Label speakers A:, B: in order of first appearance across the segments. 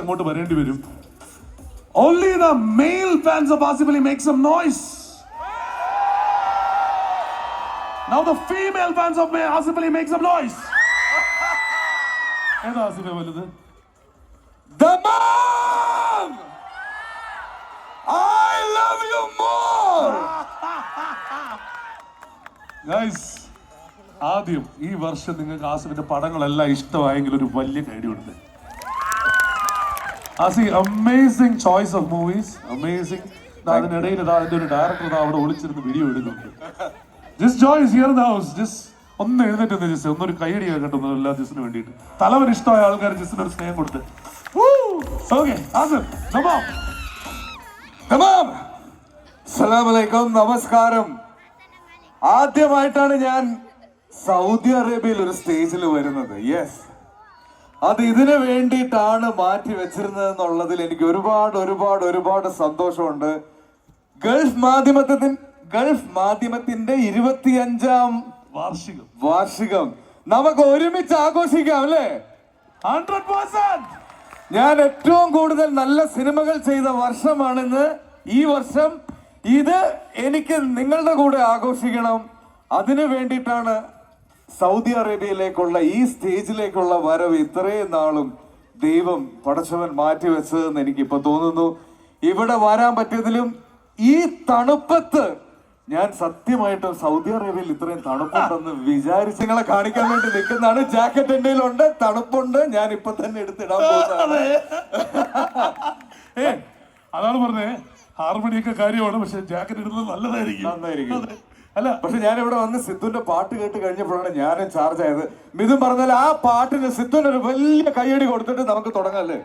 A: അങ്ങോട്ട് വരേണ്ടി വരും. Only the male fans of Asif Ali make some noise. Now the female fans of Asif Ali make some noise. ഏതാ ആസിഫെ വലുത്?
B: Damam! I love you more!
A: Guys, ആദ്യം ഈ വർഷം നിങ്ങൾക്ക് ആസിഫിന്റെ പടങ്ങളെല്ലാം ഇഷ്ടമായെങ്കിൽ ഒരു വലിയ കൈഡിയുണ്ട്. ആസി amazing choice of movies, amazing. അതിനിടയിൽ അതിന്റെ ഒരു ഡയറക്ടർ അവിടെ ഒളിച്ചിരുന്ന് വീഡിയോ എടുക്കുന്നുണ്ട്. Jis Joy is here in the house. Jis ഒന്ന് എഴുന്നേറ്റ് ജിസ് ഒന്നൊരു കൈയടി കേട്ടോ എല്ലാ ജിസിന് വേണ്ടിയിട്ട്. തലവൻ ഇഷ്ടമായ ആൾക്കാർ ജിസിന് ഒരു സ്നേഹം കൊടുത്ത്. ഓക്കെ ആസിഫ്, തമാം.
B: അസ്സലാമു അലൈക്കും, നമസ്കാരം. ആദ്യമായിട്ടാണ് ഞാൻ സൗദി അറേബ്യയിൽ ഒരു സ്റ്റേജിൽ വരുന്നത്. യെസ്, അത് ഇതിനു വേണ്ടിയിട്ടാണ് മാറ്റി വെച്ചിരുന്നത് എന്നുള്ളതിൽ എനിക്ക് ഒരുപാട് സന്തോഷമുണ്ട്. ഗൾഫ് മാധ്യമത്തിന്റെ 25ാം വാർഷികം നമുക്ക് ഒരുമിച്ച് ആഘോഷിക്കാം അല്ലേ?
A: 100%.
B: ഞാൻ ഏറ്റവും കൂടുതൽ നല്ല സിനിമകൾ ചെയ്ത വർഷമാണെന്ന് ഈ വർഷം. ഇത് എനിക്ക് നിങ്ങളുടെ കൂടെ ആഘോഷിക്കണം. അതിനു വേണ്ടിയിട്ടാണ് സൗദി അറേബ്യയിലേക്കുള്ള ഈ സ്റ്റേജിലേക്കുള്ള വരവ് ഇത്രയും നാളും ദൈവം പടച്ചവൻ മാറ്റിവെച്ചതെന്ന് എനിക്കിപ്പോ തോന്നുന്നു. ഇവിടെ വരാൻ പറ്റിയതിലും ഈ തണുപ്പത്ത് ഞാൻ സത്യമായിട്ടും സൗദി അറേബ്യയിൽ ഇത്രയും തണുപ്പുണ്ടെന്ന് വിചാരിച്ച് നിങ്ങളെ കാണിക്കാൻ വേണ്ടി നിൽക്കുന്നതാണ്. ജാക്കറ്റ് എന്റെ ഉണ്ട്, തണുപ്പുണ്ട്. ഞാൻ ഇപ്പൊ തന്നെ എടുത്തിടാൻ പോകുന്നതാണ്.
A: അതാണ് പറഞ്ഞേ, ഹാർമണിയൊക്കെ കാര്യമാണ്, പക്ഷെ ജാക്കറ്റ് ഇടുന്നത് നന്നായിരിക്കും.
B: അല്ല, പക്ഷെ ഞാൻ ഇവിടെ വന്ന് സിദ്ധുവിന്റെ പാട്ട് കേട്ട് കഴിഞ്ഞപ്പോഴാണ് ഞാനും ചാർജ് ആയത്. മിഥുൻ പറഞ്ഞാൽ ആ പാട്ടിന് സിദ്ധുവിന് ഒരു വലിയ കയ്യടി കൊടുത്തിട്ട് നമുക്ക് തുടങ്ങാല്ലേ?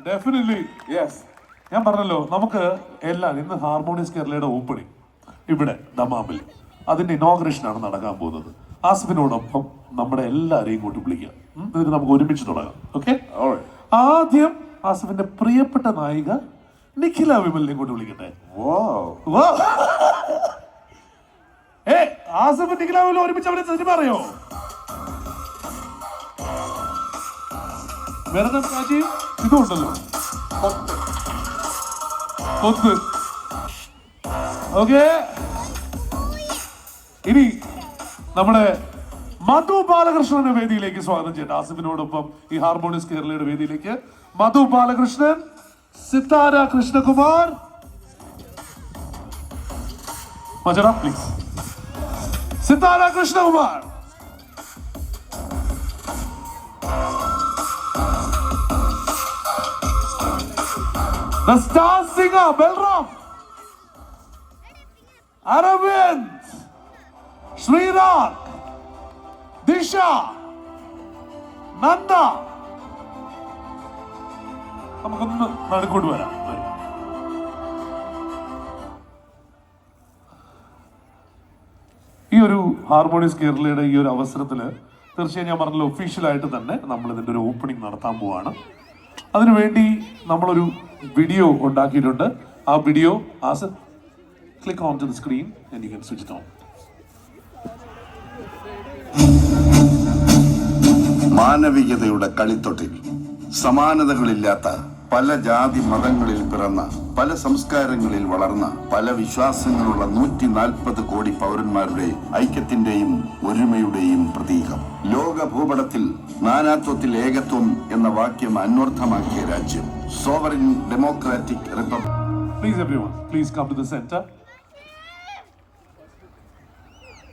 A: Definitely yes. ഞാൻ പറഞ്ഞല്ലോ, നമുക്ക് എല്ലാം ഇന്ന് ഹാർമോണിയസ് കേരളയുടെ ഓപ്പണിംഗ് ഇവിടെ ദമാമിൽ, അതിന്റെ ഇനോഗ്രേഷൻ ആണ് നടക്കാൻ പോകുന്നത്. ആസിഫിനോടൊപ്പം നമ്മുടെ എല്ലാവരെയും കൂട്ടി വിളിക്കാം. എന്നിട്ട് നമുക്ക് ഒരുമിച്ച് തുടങ്ങാം. ഓക്കെ, ആദ്യം ആസിഫിന്റെ പ്രിയപ്പെട്ട നായിക നിഖില വിമലിനെ കൂട്ടി വിളിക്കട്ടെ. ആസിഫ് നിഖില വിമൽ ഒരുമിച്ച് അവരെ സിനിമ അറിയോ? വേറെ ഇതുണ്ടല്ലോ, കൊത്ത്. ഓക്കെ, ഇനി നമ്മുടെ മധു ബാലകൃഷ്ണന്റെ വേദിയിലേക്ക് സ്വാഗതം ചെയ്യട്ടെ. ആസിഫിനോടൊപ്പം ഈ ഹാർമോണിയസ് കേരളയുടെ വേദിയിലേക്ക് മധു ബാലകൃഷ്ണൻ, സിത്താര കൃഷ്ണകുമാർ. മജറ please. Sithara Krishnakumar, the star singer Belram, Aravind, Srirak, Disha, Nanda. നമുക്കൊന്ന് നടുക്കൊണ്ട് വരാം. ഈ ഒരു ഹാർമോണിയസ് കേരളയുടെ ഈ ഒരു അവസരത്തില് തീർച്ചയായും ഞാൻ പറഞ്ഞല്ലോ, ഒഫീഷ്യലായിട്ട് തന്നെ നമ്മൾ ഇതിന്റെ ഒരു ഓപ്പണിംഗ് നടത്താൻ പോവാണ്. അതിനുവേണ്ടി നമ്മളൊരു വീഡിയോ ഉണ്ടാക്കിയിട്ടുണ്ട്. ആ video click onto the screen and you can switch it on.
C: മാനവികതയുടെ കളിത്തൊട്ടിൽ, സമാനതകളില്ലാത്ത പല ജാതി മതങ്ങളിൽ പിറന്ന, പല സംസ്കാരങ്ങളിൽ വളർന്ന, പല വിശ്വാസങ്ങളുള്ള 140 കോടി പൗരന്മാരുടെ ഐക്യത്തിന്റെയും ഒരുമയുടെയും പ്രതീകം. ലോക ഭൂപടത്തിൽ നാനാത്വത്തിൽ ഏകത്വം എന്ന വാക്യം അന്വർത്ഥമാക്കിയ രാജ്യം, sovereign democratic republic.
A: Please everyone, please come to the center.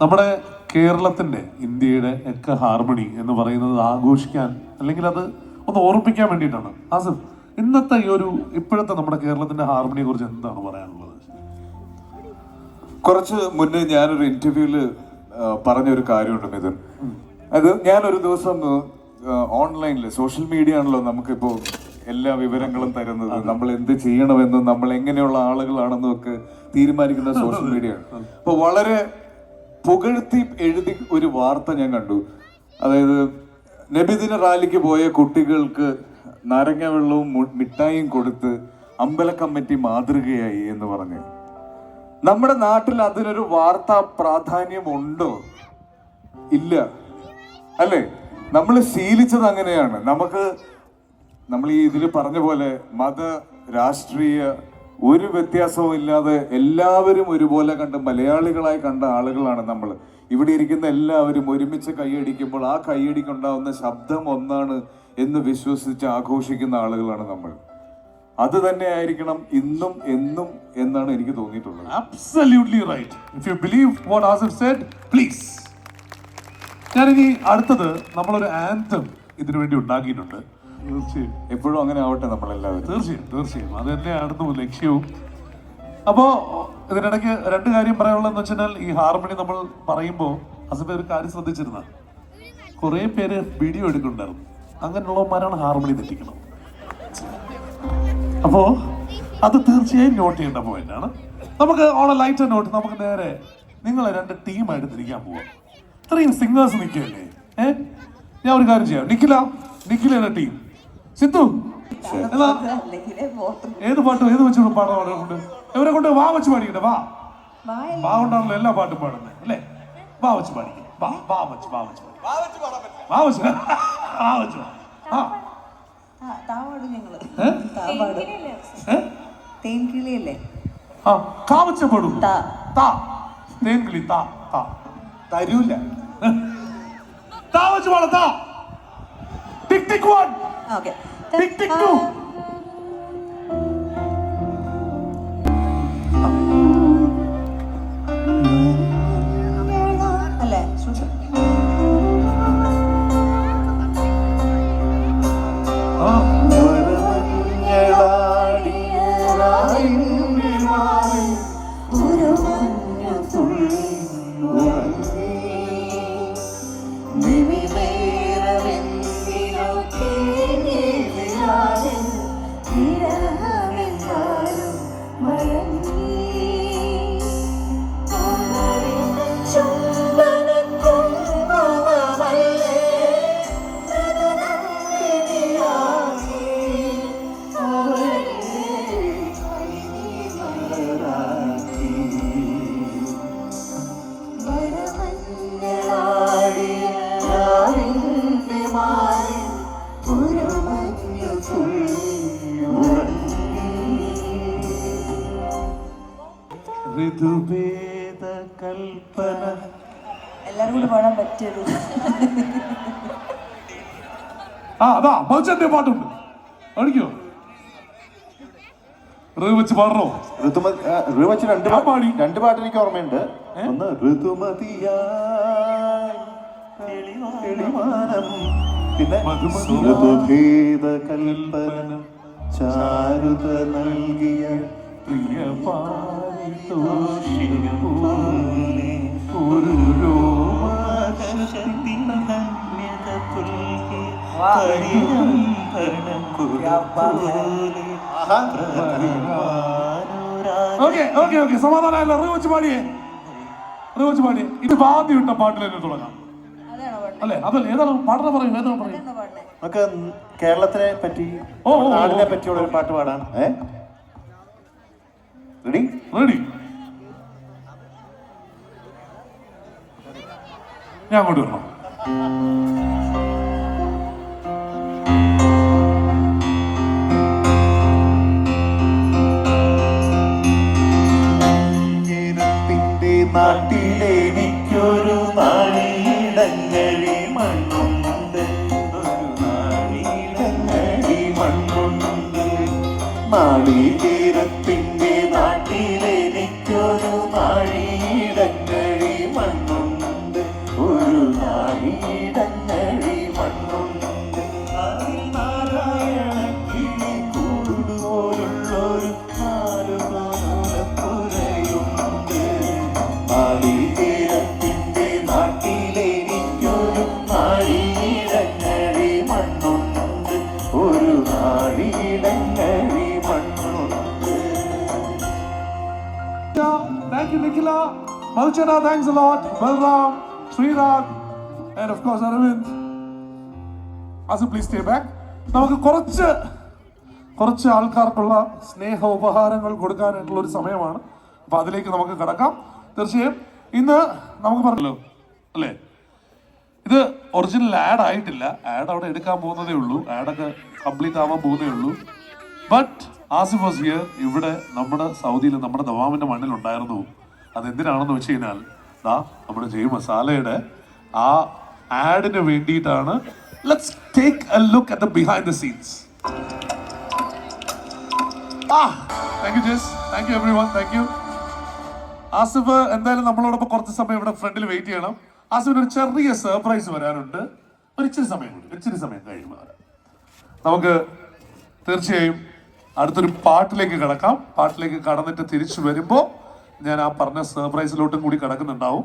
A: നമ്മുടെ കേരളത്തിന്റെ, ഇന്ത്യയുടെ ഒക്കെ ഹാർമണി എന്ന് പറയുന്നത് ആഘോഷിക്കാൻ, അല്ലെങ്കിൽ അത് ഒന്ന് ഓർമ്മിക്കാൻ വേണ്ടിയിട്ടാണ്. ആസിഫ്, ഇന്നത്തെ ഈ ഒരു ഇപ്പോഴത്തെ നമ്മുടെ കേരളത്തിന്റെ ഹാർമണിയെ കുറിച്ച് എന്താണ് പറയാനുള്ളത്?
B: കുറച്ച് മുന്നേ ഞാനൊരു ഇന്റർവ്യൂല് പറഞ്ഞൊരു കാര്യമുണ്ട് മിഥുൻ. അത് ഞാനൊരു ദിവസം ഓൺലൈനിൽ, സോഷ്യൽ മീഡിയ ആണല്ലോ നമുക്കിപ്പോ എല്ലാ വിവരങ്ങളും തരുന്നത്, നമ്മൾ എന്ത് ചെയ്യണമെന്നും നമ്മൾ എങ്ങനെയുള്ള ആളുകളാണെന്നും ഒക്കെ തീരുമാനിക്കുന്ന സോഷ്യൽ മീഡിയ ആണ്. അപ്പൊ വളരെ പുകഴ്ത്തി എഴുതി ഒരു വാർത്ത ഞാൻ കണ്ടു. അതായത് നബിദിന റാലിക്ക് പോയ കുട്ടികൾക്ക് നാരങ്ങ വെള്ളവും മിഠായിയും കൊടുത്ത് അമ്പല കമ്മിറ്റി മാതൃകയായി എന്ന് പറഞ്ഞു. നമ്മുടെ നാട്ടിൽ അതിനൊരു വാർത്താ പ്രാധാന്യം ഉണ്ടോ? ഇല്ല, അല്ലേ? നമ്മൾ ശീലിച്ചത് അങ്ങനെയാണ്. നമ്മൾ ഈ ഇതിൽ പറഞ്ഞ പോലെ മത രാഷ്ട്രീയ ഒരു വ്യത്യാസവും ഇല്ലാതെ എല്ലാവരും ഒരുപോലെ കണ്ട് മലയാളികളായി കണ്ട ആളുകളാണ് നമ്മൾ. ഇവിടെ ഇരിക്കുന്ന എല്ലാവരും ഒരുമിച്ച് കൈയടിക്കുമ്പോൾ ആ കൈയടിക്കുണ്ടാവുന്ന ശബ്ദം ഒന്നാണ് എന്ന് വിശ്വസിച്ച് ആഘോഷിക്കുന്ന ആളുകളാണ് നമ്മൾ. അത് തന്നെ ആയിരിക്കണം ഇന്നും എന്നും എന്നാണ് എനിക്ക് തോന്നിയിട്ടുള്ളത്.
A: Absolutely right. If you believe what Asif said, please. ഞാനിനി അടുത്തത് നമ്മളൊരു ആന്തം ഇതിനു വേണ്ടി ഉണ്ടാക്കിയിട്ടുണ്ട്. തീർച്ചയായും
B: എപ്പോഴും അങ്ങനെ ആവട്ടെ നമ്മളെല്ലാവരും.
A: തീർച്ചയായും അത് തന്നെയായിരുന്നു ലക്ഷ്യവും. അപ്പോ ഇതിനിടയ്ക്ക് രണ്ട് കാര്യം പറയാനുള്ളതെന്ന് വെച്ചാൽ ഈ ഹാർമണി നമ്മൾ പറയുമ്പോൾ അസഫ് ഒരു കാര്യം ശ്രദ്ധിച്ചിരുന്ന കുറെ പേര് വീഡിയോ എടുക്കുന്നുണ്ടായിരുന്നു. അങ്ങനെയുള്ളവന്മാരാണ് ഹാർമണി തെറ്റിക്കണം. അപ്പോ അത് തീർച്ചയായും നോട്ട് ചെയ്യേണ്ട പോയിന്റ് ആണ്. നമുക്ക് ഓൺ എ ലൈറ്റർ നോട്ട് നമുക്ക് നേരെ നിങ്ങളെ രണ്ട് ടീമായിട്ട് തിരിക്കാൻ പോവാം. ഇത്രയും സിംഗേഴ്സ് നിൽക്കുകയല്ലേ, ഞാൻ ഒരു കാര്യം ചെയ്യാം. നിഖിലയുടെ ടീം, സിദ്ധു എന്നാ ഏത് പാട്ടും ഏത് വെച്ച് പാടാൻ കൊണ്ട് ഇവരെ കൊണ്ട് വാ വെച്ച് പാടിക്കട്ടെ. വാ കൊണ്ടാണല്ലോ എല്ലാ പാട്ടും പാടുന്നത് അല്ലേ? വാ വെച്ച് പാടിക്കും. വാ വെച്ച് കാവച്ച പാടും. തേൻകിളി തരൂല വെച്ച് പാടാ. ടിക് ടിക് 1 ടിക് ടിക് 2
D: അല്ലേ?
A: ഋതുഭേദ കൽപ്പന.
D: എല്ലാരും കൂടി പാടാൻ പറ്റിയത്.
A: അതാ മൗച്ചന്റെ പാട്ടുണ്ട്. പഠിക്കോ വെച്ച് പാടണോ?
E: വെച്ച് രണ്ട് പാട്ട് എനിക്ക് ഓർമ്മയുണ്ട്. ഒന്ന് ഋതുമതിയാനം, പിന്നെ ഋതുഭേദ കൽപ്പന ചാരുത നൽകിയ
A: പ്രിയ ഒരു ഓക്കെ സമാധാനമല്ല. വെച്ച് പാടിയേ ഇത് ആദ്യം ഇട്ട പാട്ടിൽ തന്നെ തുടങ്ങാം അല്ലേ? അതല്ലേ ഏതാണ് പാടണ പറയും? ഏതാണ് പറയും?
E: നമുക്ക് കേരളത്തിനെ പറ്റി നാടിനെ പറ്റിയുള്ള ഒരു പാട്ട് പാടാൻ. റെഡി?
A: ഞാൻ അങ്ങോട്ട് വരണം.
E: നാട്ടിലെനിക്കൊരു നാളിടങ്ങഴി മണ്ണുണ്ട്, ഒരു നാളിടങ്ങഴി മണ്ണുണ്ട്. നാളികേരത്തിന്റെ നാട്ടിലെനിക്കൊരു നാളിടങ്ങഴി മണ്ണുണ്ട്, ഒരു നാളിടങ്ങഴി മണ്ണുണ്ട്. അതിൽ നാരായണ കിളി കൂടുപോലുള്ളൊരു നാലുപുരയുണ്ട്. നാളികേരത്തിന്റെ നാട്ടിലെനിക്കൊരു നാളിടങ്ങഴി മണ്ണുണ്ട്, ഒരു നാളിടങ്ങഴി മണ്ണുണ്ട്.
A: Thank you, Nikhila. Mauchana, thanks a lot. Balram, Srirag, and of course Aravind. Also, please stay back. നമുക്ക് കുറച്ച് ആൾക്കാർക്കുള്ള സ്നേഹ ഉപഹാരങ്ങൾ കൊടുക്കാനായിട്ടുള്ള ഒരു സമയമാണ്. അപ്പൊ അതിലേക്ക് നമുക്ക് കടക്കാം. തീർച്ചയായും ഇന്ന് നമുക്ക് പറഞ്ഞല്ലോ അല്ലേ, ഇത് ഒറിജിനൽ ആഡ് ആയിട്ടില്ല. ആഡ് അവിടെ എടുക്കാൻ പോകുന്നതേ ഉള്ളൂ. ആഡൊക്കെ കംപ്ലീറ്റ് ആവാൻ പോകുന്നേ ഉള്ളൂ. But Asif was here. ഇവിടെ നമ്മുടെ സൗദിയിൽ നമ്മുടെ ദമാമിന്റെ മണ്ണിലുണ്ടായിരുന്നു. അതെന്തിനാണെന്ന് വെച്ച് കഴിഞ്ഞാൽ ദാ നമ്മുടെ ജയ് മസാലയുടെ ആ ആഡിന് വേണ്ടിയിട്ടാണ്. Let's take a look at the behind the scenes. Thank you ജസ്, thank you everyone, thank you. Asif എന്തായാലും നമ്മളോടൊപ്പം കുറച്ച് സമയം ഇവിടെ ഫ്രണ്ടിൽ വെയിറ്റ് ചെയ്യണം. ആസിഫിന് ഒരു ചെറിയ സർപ്രൈസ് വരാനുണ്ട്. ഇച്ചിരി സമയം കഴിയുമ്പോൾ വരാം. നമുക്ക് തീർച്ചയായും അടുത്തൊരു പാട്ടിലേക്ക് കടക്കാം. പാട്ടിലേക്ക് കടന്നിട്ട് തിരിച്ചു വരുമ്പോൾ ഞാൻ ആ പറഞ്ഞ സർപ്രൈസിലോട്ടും കൂടി കടക്കുന്നുണ്ടാവും.